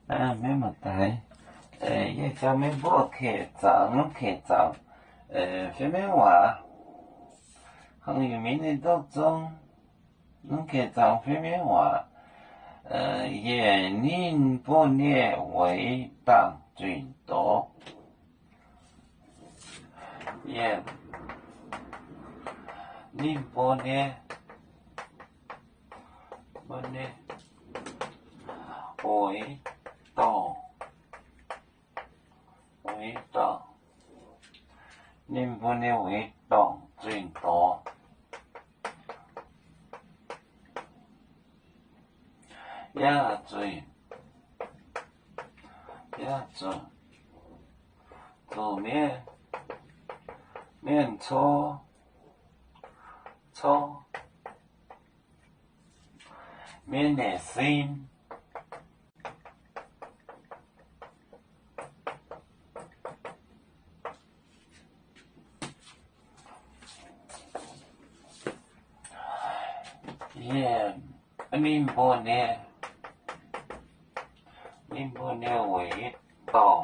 没问题。一下面不客栈，下面话，行业面的当中，客栈下面话，年半年为当最多，年半年为当，年半年为当最多。也准，做面搓，面的心，年半年为当，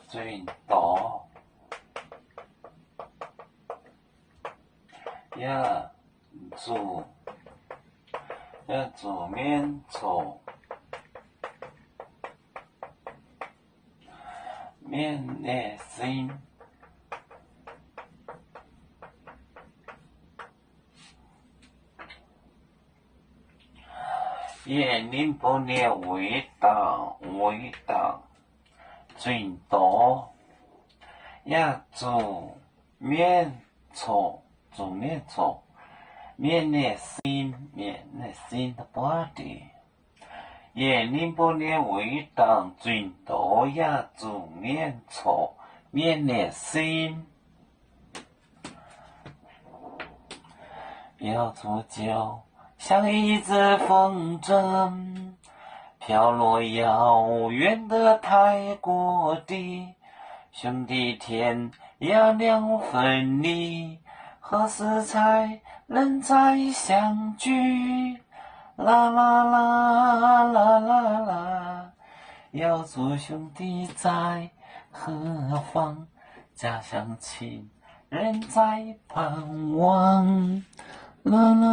最多。做面搓，面的心，年半年为当最多。也做面搓，面的心的半的。年半年为当最多，也做面搓，面的心。要做就像一阵风筝，飘落遥远的泰国地。兄弟天涯两分离，何时才能再相聚？啦啦啦啦啦啦，要做兄弟在何方？家乡亲人在盼望。啦啦。